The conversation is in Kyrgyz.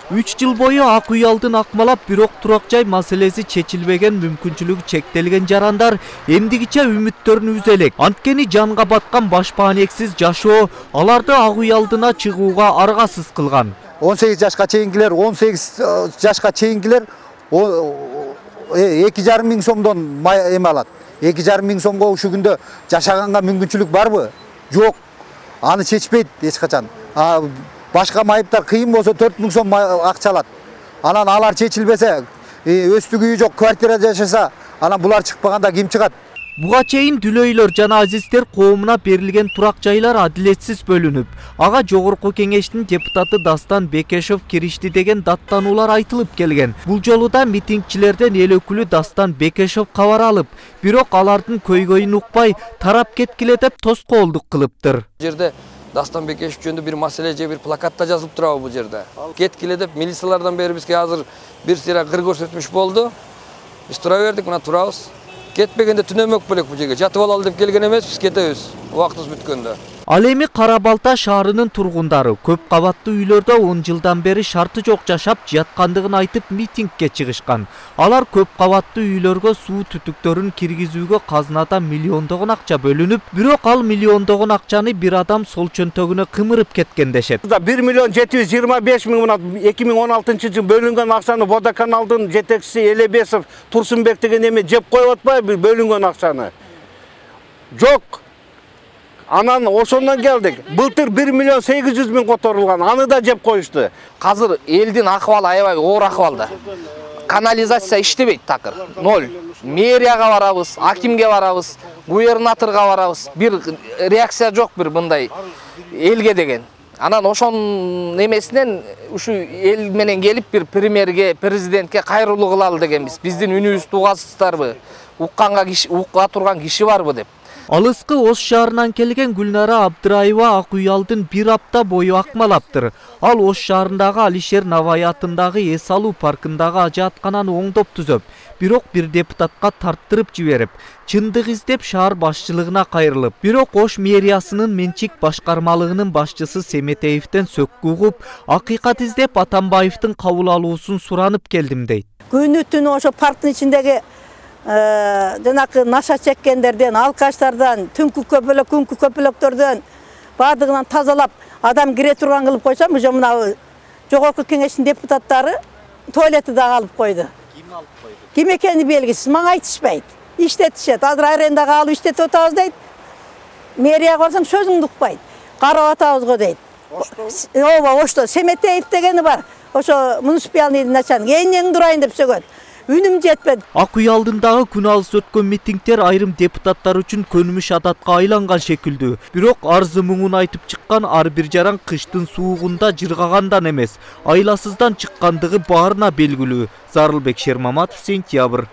3 жыл бою ак үй алдын акмалап, бирок турак жай маселеси чечилбеген, мүмкүнчүлүгү чектелген жарандар эмдигиче үмүттөрүн үзө элек. Анткени жанга баткан башпаанексиз жашоо аларды ак үй алдына чыгууга аргасыз кылган. 18 жашка чейингилер, 18 жашка чейингилер 2,5 миң сомдон эме алат. 2,5 миң сомго ушул күндө жашаганга мүмкүнчүлүк барбы? Жок. Аны чечпейт эч качан. Башка майыптар кыйын болсо 4 миң сом акча алат. Анан алар чечилбесе, өстүк үйү жок квартира жашаса, анан булар чыкпаганда ким чыгат? Буга чейин дүлөйлөр жана азиздер коомуна берилген турак жайлар адилетсиз бөлүнүп, ага жогорку кеңештин депутаты Дастан Бекешев киришти деген даттануулар айтылып келген. Бул жолу да митингчилерден эл өкүлү Дастан Бекешев кабар алып, бирок алардын көйгөйүн укпай, тарап кеткиле деп тоскоолдук кылыптыр. Жерде Дастан Бекешев жөнүндө бир маселе же бир плакатта жазылып турабы бул жерде? Кеткиле деп милициялардан бери бизге азыр бир сыйра кыр көрсөтмүш болду. Биз тура бердик, мына турабыз. Кетпегенде түнөмөк белек бул жерге. Жатып алалы деп келген эмеспиз, кетебиз. Убактыбыз бүткөндө. Ал эми Кара Балта шаарынын тургундары көп кабаттуу үйлөрдө 10 жылдан бери шарты жок жашап жаткандыгын айтып митингге чыгышкан. Алар көп кабаттуу үйлөргө суу түтүктөрүн киргизүүгө казынадан миллиондогон акча бөлүнүп, бирок ал миллиондогон акчаны бир адам сол чөнтөгүнө кымырып кеткен дешет. 1 миллион 725 миң 2016 жылы бөлүнгөн акчаны водоканалдын жетекчиси Элебесов Турсунбек деген эме жеп коюп атпайбы бөлүнгөн акчаны? Жок. Анан ошондон келдик. Былтыр 1 миллион 800 миң которулган. Аны да жеп коюшту. Азыр элдин акыбалы аябай оор акыбалда. Канализация иштебейт такыр. 0. Мэрияга барабыз, акимге барабыз, губернаторго барабыз. Бир реакция жок бир мындай элге деген. Анан ошонун эмесинен ушу эл менен келип бир премьерге, президентке кайрылуу кылалы дегенбиз. Биздин үнүбүздү угасыздарбы? Укка турган киши барбы деп. Алыскы Ош шаарынан келген Гүлнара Абдыраева ак үй алдын бир апта бою акмалаптыр. Ал Ош шаарындагы Алишер Навай атындагы эс алуу паркындагы ажааткананы оңдоп түзөп, бирок бир депутатка тарттырып жиберип, чындык издеп шаар башчылыгына кайрылып, бирок Ош мэриясынын менчик башкармалыгынын башчысы Семетеевден сөккү угуп, акыйкат издеп Атамбаевдин кабыл алуусун суранып келдим дейт. Күнү түнү ошо парктын ичиндеги жанакы наша чеккендерден, алкаштардан, түнкү көпөлөк, күнкү көпөлөктөрдөн бардыгынан тазалап, адам кире турган кылып койсом, уже мына жогорку кеңештин депутаттары туалетти да алып койду. Ким алып койду? Ким экени белгисиз, мага айтышпайт. Иштетишет, азыр арендага алып иштетип атабыз дейт. Мэрияга барсаң сөзүңдү укпайт. Карап атабыз го дейт. Ооба, Ошто Семетеев дегени бар. Ошо муниципалный начальник, эң дурайын деп сөгөт. Үнүм жетпеді. Ак үй алдындагы күн алыс өткөн митингдер айрым депутаттар үчүн көнүмүш адатка айланган шекилдүү. Бирок арзы муңун айтып чыккан ар бир жаран кыштын суугунда жыргагандан эмес, айласыздан чыккандыгы баарына белгилүү. Зарылбек Шермаматов, Сентябрь.